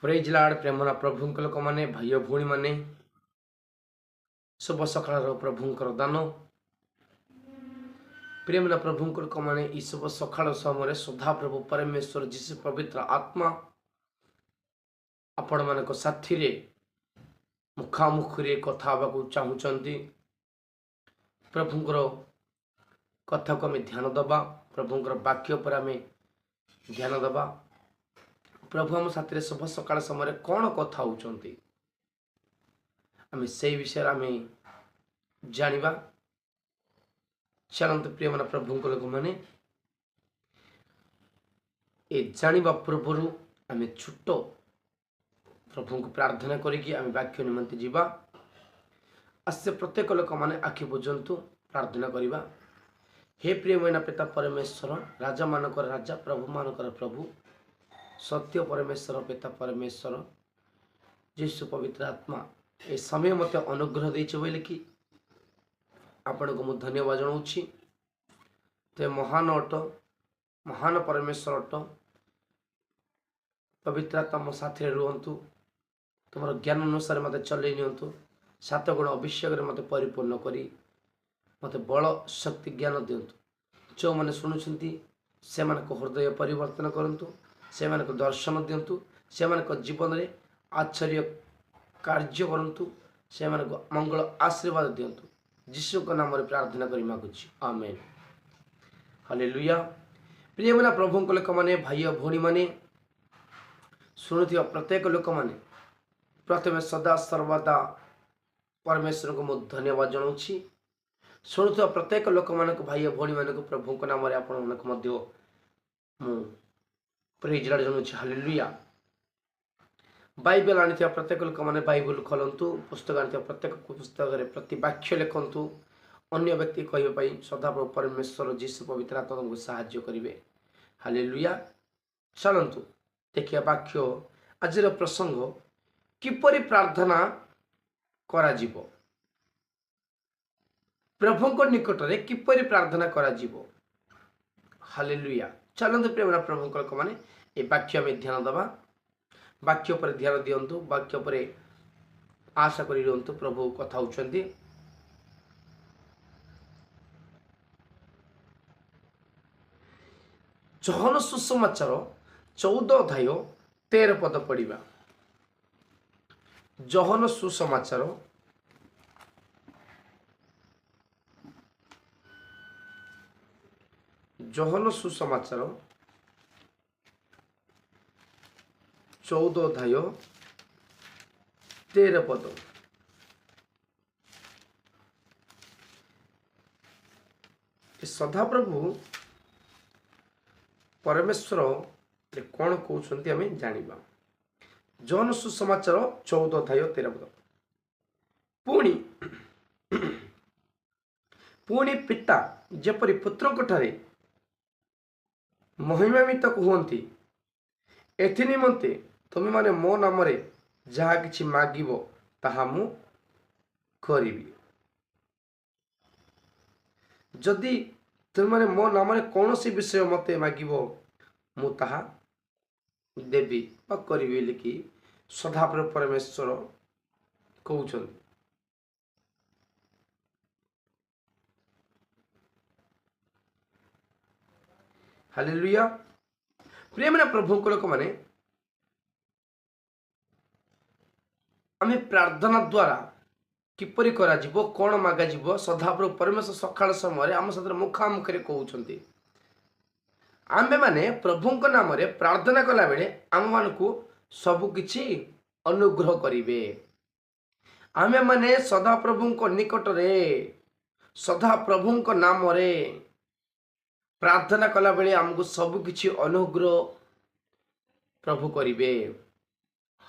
Praise Lord प्रेमना प्रभुंक लोक मैंने भाई भौणी मैंने शुभ सकाळ प्रभुंकर दान प्रेमना प्रभुंक लोक मैंने शुभ सकाळ समय सदा प्रभु परमेश्वर जीशु पवित्र आत्मा आपण मान साथी रे मुखामुखी कथा चाहूँगी प्रभुंकर कथा को आम ध्यान दबा प्रभुंकर वाक्य पर आम ध्यान दबा प्रभु आम साथी शुभ सकाळ समय कौन कथा होउचंती आम से विषय आम जानिबा चलते प्रिय मन प्रभु लोक मैंने ये जानिबा पूर्वर आम छोट प्रभु को प्रार्थना करिकी आम वाक्य निमंते जीवा आसे प्रत्येक लोक मैंने आखि बुझंतु प्रार्थना करिबा। हे प्रिय मैना पिता परमेश्वर राजा मानकर राजा प्रभु मानकर प्रभु सत्य परमेश्वर पिता परमेश्वर जीशु पवित्र आत्मा ए समय मत अनुग्रह देइछ बोले कि आपण को मु धन्यवाद जनाऊँगी। ते महान अट महान परमेश्वर अट पवित्र आत्मा मो साथी रुहतु तुम ज्ञान अनुसार मत चलई नियंतु 7 गुण अभिषेक मत परिपूर्ण करी मत बल शक्ति ज्ञान दिंतु जो मैंने शुणुंट से हृदय परिवर्तन करंतु से दर्शन दिंतु से जीवन में आश्चर्य कार्य करंतु से मंगल आशीर्वाद दिंतु यीशु को नाम प्रार्थना करी मागुछि आमेन हालेलुया। प्रिय मना प्रभु लोक मैंने भाई भौणी मैंने शुणुवा प्रत्येक लोक मैंने प्रथम सदा सर्वदा परमेश्वर को मुझे धन्यवाद जनाऊँगी। शुणुवा प्रत्येक लोक मान भाई भौणी मान प्रभु नाम आपण प्रेज लॉर्ड जनाऊँगी हालेलुया। बाइबल आनी प्रत्येक लोक मैंने बाइबल खोलतु पुस्तक आनी प्रत्येक पुस्तक प्रति वाक्य लिखतु अन्य व्यक्ति कहवाई सदा परमेश्वर जीशु पवित्र आत्मा तुमको साहाय्य करेंगे हालेलुया। चलतु देखिए वाक्य आज प्रसंग किपरि प्रार्थना करा जीवो प्रभु निकट में किपरि प्रार्थना करा जीवो हालेलुया। चलते प्रेम प्रभु लोक मैंने ये वाक्य में ध्यान दबा वाक्य पर ध्यान दिंतु वाक्य पर आशा करी रुहतु प्रभु कथा होउछंती। जहन सुसमाचार 14 अध्याय 13 पद पढ़ा। जहन सुसमाचार जहन सुसमाचार 14 अध्याय 13 पद सदा प्रभु परमेश्वर कौन कहते आम जाना। जहन सुसमाचार 14 अध्याय 13 पद पुणी पुणी पिता जेपरी पुत्र ठारे महिमान्वित कहती एथि निमंते तुम माने मो नाम जहा किछि मागिबो ताहा मु करिबी। जदि तुम माने मो नाम कौन सी विषय मते मागिबो मु ताहा देवी करिबी लिखि सदाप्रभु परमेश्वर कहउछन। हालेलुया। प्रिय मन प्रभु लोक मैंने आम प्रार्थना द्वारा किपरि करा जीवो कौन मागा जीवो सदाप्रभु परमेश्वर सकाळ समय आम साथ मुखामुखी कहउछंती। आमे माने प्रभु नाम प्रार्थना कला बेले आम मानकु सब किछि अनुग्रह करिवे। आमे माने सदा प्रभु निकट रे सदा प्रभु नाम रे प्रार्थना कला बेले आमको सब किछि अनुग्रह प्रभु करिवे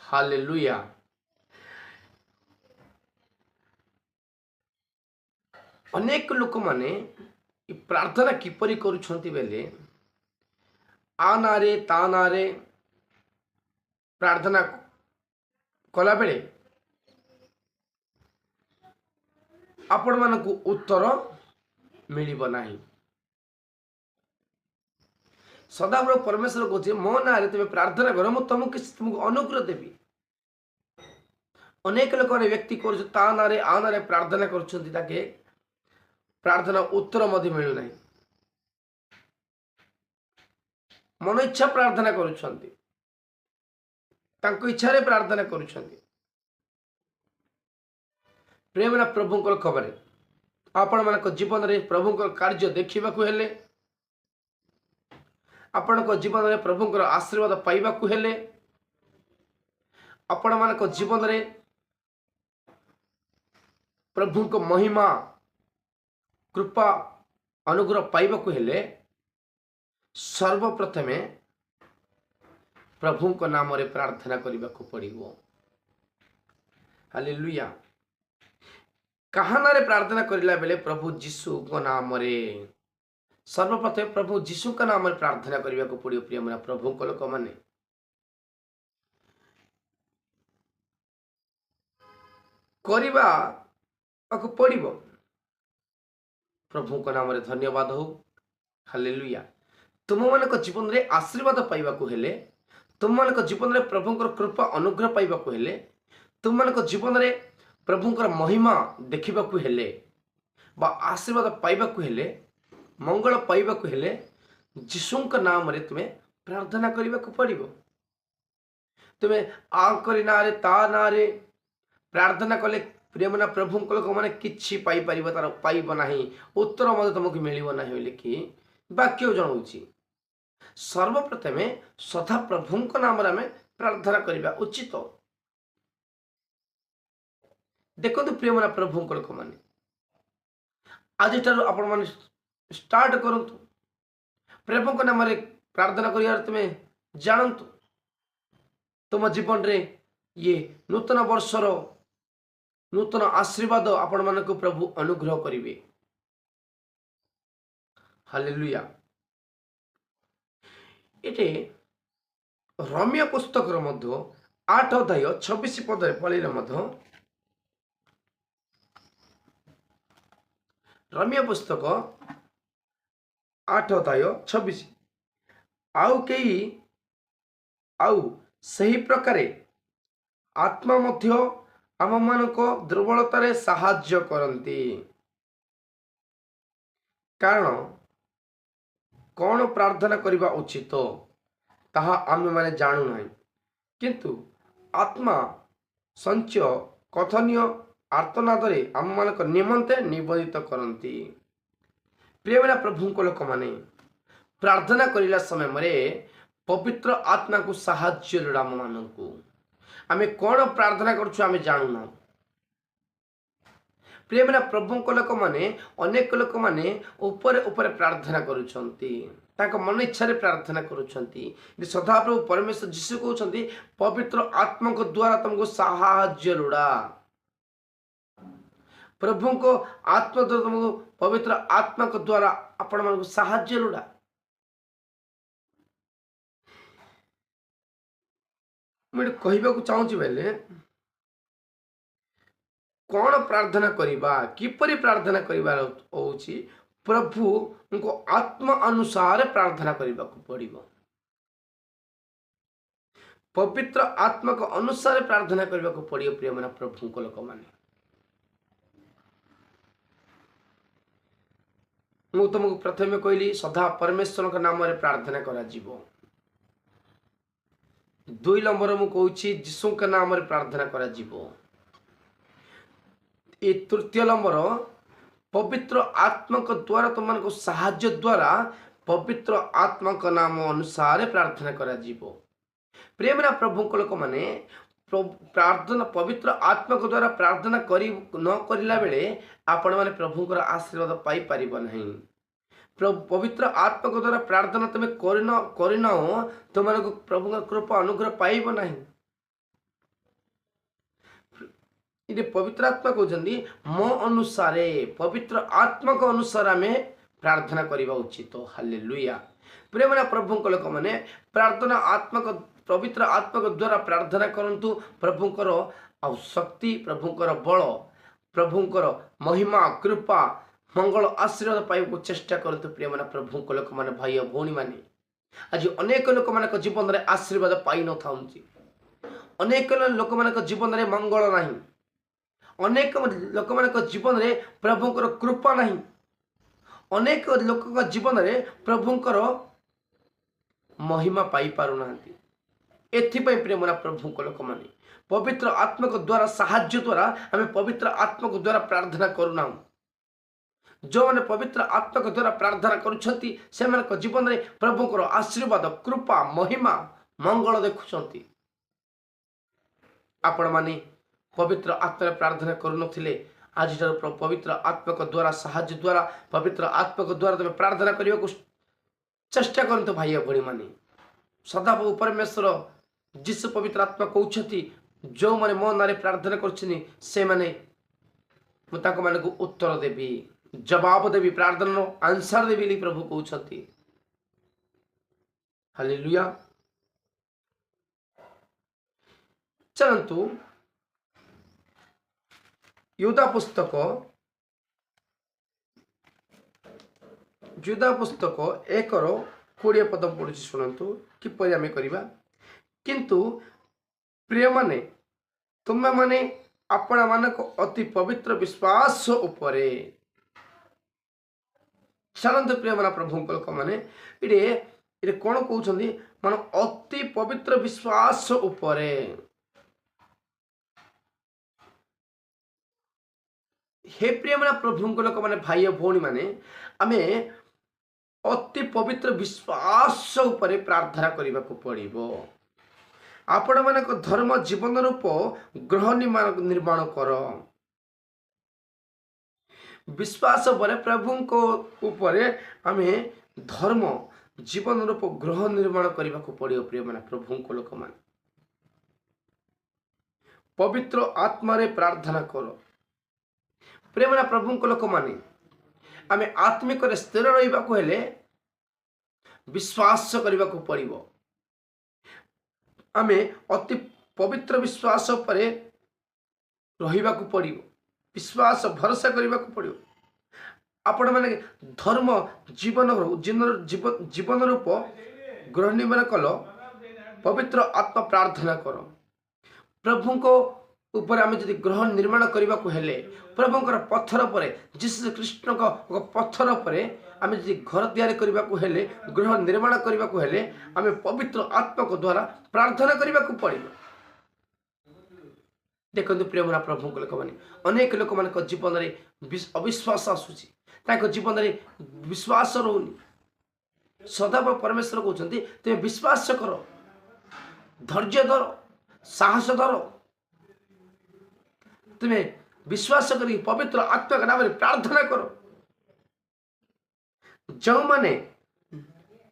हालेलुया। अनेक लोक माने प्रार्थना किपरि करूछंती बेले आ नारे ता नारे प्रार्थना कला बेले आपण मानकु उत्तर मिलिब नाही। सदाप्रभु परमेश्वर कहे मो ना तुम प्रार्थना कर मुझे तुमको अनुग्रह देवी। अनेक लोक व्यक्ति कर ना प्रार्थना कर प्रार्थना उत्तर मिलूना मन इच्छा प्रार्थना करुछंती इच्छा प्रार्थना करुछंती। प्रेम प्रभु खबर आपण मान जीवन में प्रभु कार्य देखा हेले आपण जीवन में प्रभु आशीर्वाद पाइबा हेले आपण मान जीवन में प्रभु को महिमा कृपा अनुग्रह पाइबा हेले सर्वप्रथमे प्रभु को नाम रे प्रार्थना करने को पड़िबो। हालेलुया। कहाना रे प्रार्थना करिला बेले प्रभु जीशु को नाम रे सर्वप्रथम प्रभु जीशु का नाम रे प्रार्थना करने को पड़ियो। प्रिय मन प्रभु को लोक माने करिबा को पड़िबो। प्रभु को नाम रे धन्यवाद हो। हालेलुया। तुम मान जीवन में आशीर्वाद पाइबा हेले तुम मान जीवन में प्रभु कृपा अनुग्रह पाइबा हेले तुम मान जीवन में प्रभु महिमा देखा हेले बा आशीर्वाद पाइबा हेले मंगल पाइबा हेले जीशु नाम रे तुम्हें प्रार्थना करने को पड़िबो। तुम्हें आकर ना ता ना प्रार्थना कले प्रेमना प्रभु को मैंने किछि पाई परिबो तार पाइबो नाही उत्तर मते तुमको मिलिबो नाही बोली कि वाक्य जणाउछि। सर्वप्रथमे सदा प्रभु नाम रे प्रार्थना करने उचित। देखो प्रेमना प्रभु लोक मैंने आज आपण मैंने स्टार्ट करूँ प्रभु नाम रे प्रार्थना कर तुम्हें जानतु तुम जीवन रे ये नूतन वर्षर नूतन आशीर्वाद आपण मान को प्रभु अनुग्रह करिवे। हालेलुया। इटे रम्य पुस्तक मध्य 8 अध्याय 26 पद पढ़िले मध्य रम्य पुस्तक 8 अध्याय 26 आउ कई आउ सही प्रकारे आत्मा मध्य आम मान दुर्बलतार साहाय्य करती कारण कौन प्रार्थना करने उचित ताहा आम माने जानू ना किंतु आत्मा संचय कथनीय आर्तनादरे आम मान निमंते निवेदित करती। प्रियमेरा प्रभु को लोक माने प्रार्थना करिला समय मरे पवित्र आत्मा को साहाय्य लोड़ा आम मानू आमे कौन प्रार्थना करूँ आमे जानू ना। प्रेमना प्रभु को लोक माने अनेक लोक माने ऊपर ऊपर प्रार्थना करुछंती मन इच्छा प्रार्थना करुछंती सदा प्रभु परमेश्वर जीशु कहउछंती पवित्र आत्मा को द्वारा तुमको साहाय्य लोड़ा। प्रभु को आत्मा द्वारा तुमको पवित्र आत्मा को द्वारा आपण मन को साहाय्य लोड़ा। मुझे कहबा को चाहूँगी बेले कौन प्रार्थना करिबा किपरि प्रार्थना करिबा होउची प्रभु उनको आत्मा अनुसार प्रार्थना करिबा को पड़िबो। पवित्र आत्मा को अनुसार प्रार्थना करिबा को पड़ियो। प्रिय मन प्रभु को लोक माने मु तुमको प्रथमे कहली सदा परमेश्वर के नाम रे प्रार्थना करा जीवो। 2 नंबर मु कहूची जीशु के नाम रे प्रार्थना करा जीवो। ये 3 नंबर पवित्र आत्मा को द्वारा तुम को साहाय्य द्वारा पवित्र आत्मा का नाम अनुसार प्रार्थना करा जीवो। प्रेमना प्रभु को लोक माने प्रार्थना पवित्र आत्मा को द्वारा प्रार्थना करी न करिला बेले आपण माने प्रभु को आशीर्वाद पाई परिबो नहीं। पवित्र आत्मा को द्वारा प्रार्थना तुम करिन तुम प्रभु का कृपा अनुग्रह पाइबो नहीं। ये पवित्र आत्मा कहते मो अनुसारे पवित्र आत्मा को अनुसार आम प्रार्थना करने उचित। हालेलुया। प्रेमना प्रभु को लोक मैंने प्रार्थना आत्मा को पवित्र आत्मा को द्वारा प्रार्थना करंतु प्रभुंकर शक्ति प्रभुंकर बल प्रभुंकर महिमा कृपा मंगल आशीर्वाद पाइबा चेष्टा करतु। प्रियमना प्रभु को लोक मैंने भाई भौणी माने आज अनेक लोक मान जीवन में आशीर्वाद पाई न था, अनेक लोक मान जीवन में मंगल नहीं, अनेक लोक मान जीवन में प्रभुंकर कृपा नहीं, अनेक लोक जीवन में प्रभुंकर महिमा पाई पारु ना। एथिपाई प्रेमना प्रभु को लोक माने पवित्र आत्मा को द्वारा साहाय्य द्वारा आम पवित्र आत्मा को द्वारा प्रार्थना करूना। जो मैंने पवित्र आत्मा को द्वारा प्रार्थना कर जीवन में प्रभुंकर आशीर्वाद कृपा महिमा मंगल देखुंट। आपण माने पवित्र आत्मा प्रार्थना करुनथिले आज पवित्र आत्मा को द्वारा साहाय्य द्वारा पवित्र आत्मा को द्वारा तुम प्रार्थना करने को चेष्टा करते भाई भणी माने। सदाप्रभु परमेश्वर जीशु पवित्र आत्मा कहते जो मैंने मो ना प्रार्थना कर उत्तर देवी जवाब देवी प्रार्थना आंसर देवी प्रभु कहते। हालेलुया। चलतु युदा पुस्तक 1:20 पद पढ़ुची शुणु किपर आम करवा। किंतु प्रिय माने तुम्हें माने आपण मानक अति पवित्र विश्वास उपरे चलते प्रिय माना प्रभु लोक मैंने ये कौन कहते मान अति पवित्र विश्वास उपरे हे प्रिय माना प्रभु लोक मैंने भाई भौणी माने आमे अति पवित्र विश्वास उपरे प्रार्थना करने को पड़ो। आपण मान धर्म जीवन रूप ग्रह निर्माण कर विश्वास पर प्रभु को ऊपर आम धर्म जीवन रूप ग्रह निर्माण करने को पड़ो। प्रिय माना प्रभु को लोक मान पवित्र आत्मा रे प्रार्थना कर। प्रिय माना प्रभु को लोक माने आम आत्मिक स्थिर रहा हेले विश्वास करने को पड़ो। आम अति पवित्र विश्वास पर रहा पड़ो, विश्वास भरोसा करने को पड़ो। आपण मैंने धर्म जीवन रूप ग्रह निर्माण कल पवित्र आत्मा प्रार्थना कर। प्रभु को ऊपर आम जब ग्रह निर्माण करने को हेले प्रभुंकर पत्थर पर जीसस कृष्ण को पत्थर पर आम जब घर तैयारी करने को हेले गृह निर्माण करने को हेले आम पवित्र आत्मा को द्वारा प्रार्थना करने को पड़ो। देखो प्रिय मना प्रभु को लोक मैंने अनेक लोक मान जीवन में अविश्वास आसूची जीवन में विश्वास रोनी। सदाब परमेश्वर कहते तुम विश्वास कर धैर्य धर साहस धर तुम्हें विश्वास कर पवित्र आत्मा के नाम प्रार्थना करो। जो माने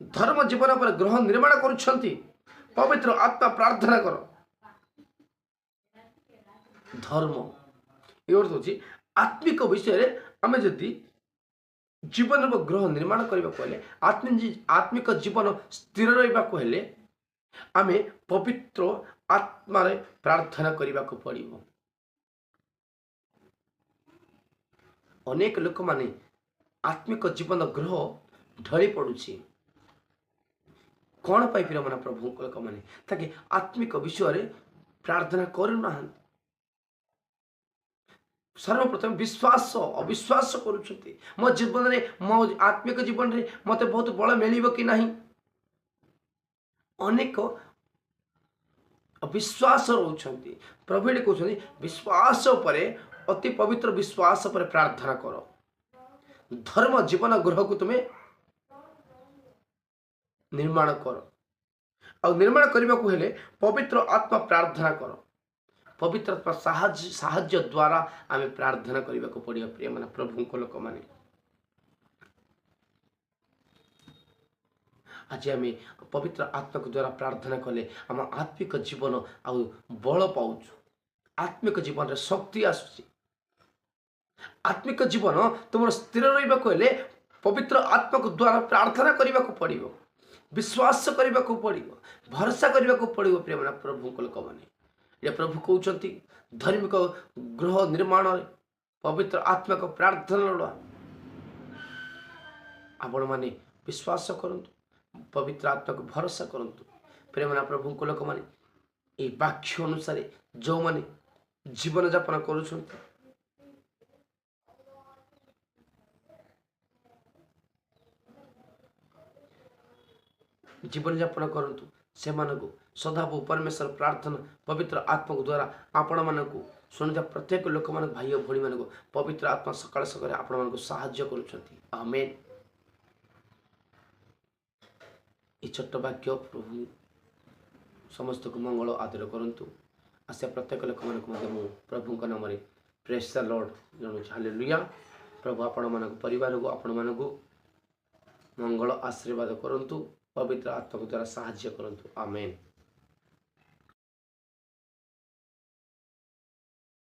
धर्म जीवन पर ग्रह निर्माण करुछंती पवित्र आत्मा प्रार्थना करो। धर्म ये अर्थ होची आत्मिक विषय आम जदि जीवन ग्रह निर्माण करने को हेले आत्मिक जीवन स्थिर रहा को हेले आम पवित्र आत्मा रे प्रार्थना करने को पड़ो। अनेक लोक माने आत्मिक जीवन ग्रह ढली पड़ुछि कौन पाई प्रिय मना प्रभु लोक माने ताकि आत्मिक विषय रे प्रार्थना करूना। सर्वप्रथम विश्वास अविश्वास करुछंती मो जीवन रे मो आत्मिक जीवन रे मते बहुत बल मिलिबो कि नहीं। अनेक अविश्वास रहउछंती प्रभु ये कहउछंती विश्वास उपरे अति पवित्र विश्वास पर प्रार्थना करो। धर्म जीवन ग्रह को तुम्हें निर्माण करो और निर्माण करने को हेले पवित्र आत्मा प्रार्थना करो। पवित्र आत्मा साहाय्य द्वारा आम प्रार्थना करने को पड़ो। प्रिय माना प्रभु को लोक माने आज आम पवित्र आत्मा को द्वारा प्रार्थना कले आम आत्मिक जीवन आउ बल पाऊँ। आत्मिक जीवन रे शक्ति आसुची। आत्मिक जीवन तुम स्थिर रहा हेले पवित्र आत्मा को द्वारा प्रार्थना करने को पड़ो, विश्वास करने को पड़ो, भरोसा करने को पड़ो। प्रिय माना प्रभु को लोक माने ये प्रभु कहते धार्मिक गृह निर्माण पवित्र आत्मा को प्रार्थना आपण माने विश्वास करंतु पवित्र आत्मा को भरोसा करंतु प्रेमना प्रभु को लोक माने ए वाक्य अनुसार जो माने जीवन यापन करूछंती जीवन यापन करंतु से मानकु सदाबु परमेश्वर प्रार्थना पवित्र आत्मा द्वारा आपण मानकु सुनिता प्रत्येक लोक मान भाई और भणी मानकु पवित्र आत्मा सकाळ सकाळ आपण मानकु सहाय्य करूछंती आमेन। ये छोट वाक्य प्रभु समस्त को मंगल आदर करंतु आशा प्रत्येक लोक मानकु प्रभु का नाम रे प्रेज द लॉर्ड जणु हालेलुया। प्रभु आपण मानक परिवार को आपण मानकु मंगल आशीर्वाद करंतु पवित्र आत्मा द्वारा सहाय्य करंतु आमेन।